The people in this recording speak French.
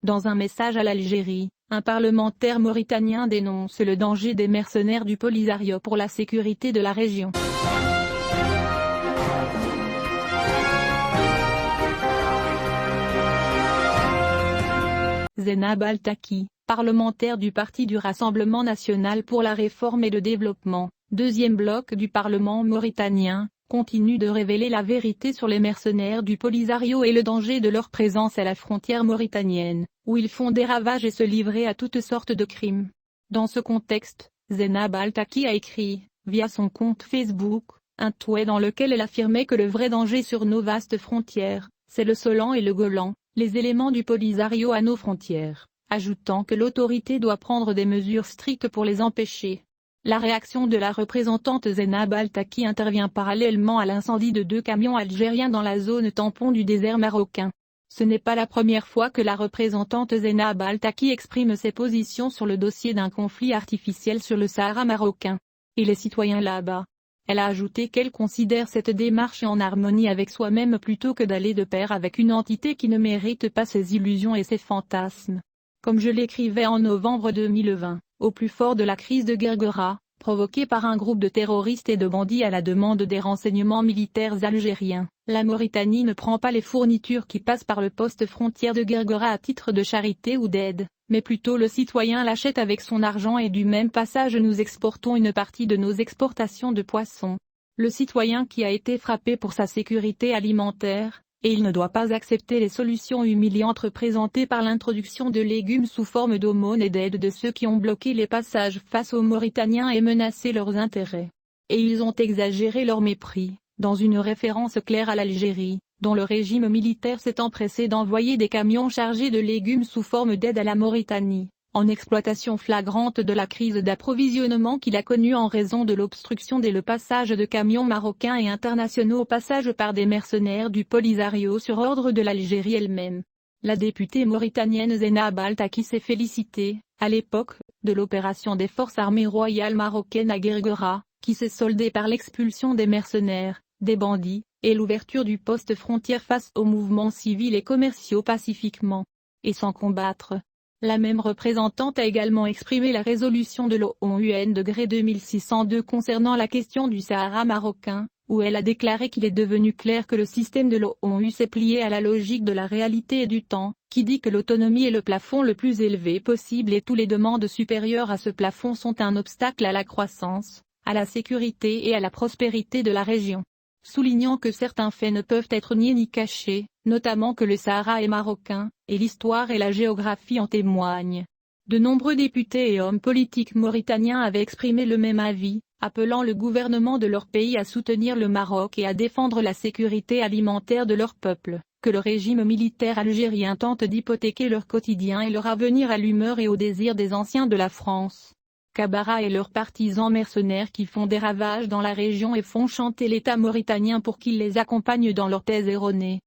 Dans un message à l'Algérie, un parlementaire mauritanien dénonce le danger des mercenaires du Polisario pour la sécurité de la région. Zeinab Al-Taki, parlementaire du Parti du Rassemblement national pour la réforme et le développement, deuxième bloc du Parlement mauritanien, continue de révéler la vérité sur les mercenaires du Polisario et le danger de leur présence à la frontière mauritanienne, où ils font des ravages et se livrer à toutes sortes de crimes. Dans ce contexte, Zeinab Al-Taki a écrit, via son compte Facebook, un tweet dans lequel elle affirmait que le vrai danger sur nos vastes frontières, c'est le Solan et le Golan, les éléments du Polisario à nos frontières, ajoutant que l'autorité doit prendre des mesures strictes pour les empêcher. La réaction de la représentante Zeinab Al-Taki intervient parallèlement à l'incendie de 2 camions algériens dans la zone tampon du désert marocain. Ce n'est pas la première fois que la représentante Zeinab Al-Taki exprime ses positions sur le dossier d'un conflit artificiel sur le Sahara marocain. Et les citoyens là-bas. Elle a ajouté qu'elle considère cette démarche en harmonie avec soi-même plutôt que d'aller de pair avec une entité qui ne mérite pas ses illusions et ses fantasmes. Comme je l'écrivais en novembre 2020, au plus fort de la crise de Guerguera, provoquée par un groupe de terroristes et de bandits à la demande des renseignements militaires algériens, la Mauritanie ne prend pas les fournitures qui passent par le poste frontière de Guerguera à titre de charité ou d'aide, mais plutôt le citoyen l'achète avec son argent et du même passage nous exportons une partie de nos exportations de poissons. Le citoyen qui a été frappé pour sa sécurité alimentaire, et il ne doit pas accepter les solutions humiliantes représentées par l'introduction de légumes sous forme d'aumône et d'aide de ceux qui ont bloqué les passages face aux Mauritaniens et menacé leurs intérêts. Et ils ont exagéré leur mépris, dans une référence claire à l'Algérie, dont le régime militaire s'est empressé d'envoyer des camions chargés de légumes sous forme d'aide à la Mauritanie, en exploitation flagrante de la crise d'approvisionnement qu'il a connue en raison de l'obstruction dès le passage de camions marocains et internationaux au passage par des mercenaires du Polisario sur ordre de l'Algérie elle-même. La députée mauritanienne Zeinab Al-Taki s'est félicitée, à l'époque, de l'opération des forces armées royales marocaines à Guerguera, qui s'est soldée par l'expulsion des mercenaires, des bandits, et l'ouverture du poste frontière face aux mouvements civils et commerciaux pacifiquement, et sans combattre. La même représentante a également exprimé la résolution de l'ONU degré 2602 concernant la question du Sahara marocain, où elle a déclaré qu'il est devenu clair que le système de l'ONU s'est plié à la logique de la réalité et du temps, qui dit que l'autonomie est le plafond le plus élevé possible et toutes les demandes supérieures à ce plafond sont un obstacle à la croissance, à la sécurité et à la prospérité de la région. Soulignant que certains faits ne peuvent être niés ni cachés, notamment que le Sahara est marocain, et l'histoire et la géographie en témoignent. De nombreux députés et hommes politiques mauritaniens avaient exprimé le même avis, appelant le gouvernement de leur pays à soutenir le Maroc et à défendre la sécurité alimentaire de leur peuple, que le régime militaire algérien tente d'hypothéquer leur quotidien et leur avenir à l'humeur et au désir des anciens de la France. Kabara et leurs partisans mercenaires qui font des ravages dans la région et font chanter l'État mauritanien pour qu'il les accompagne dans leurs thèses erronées.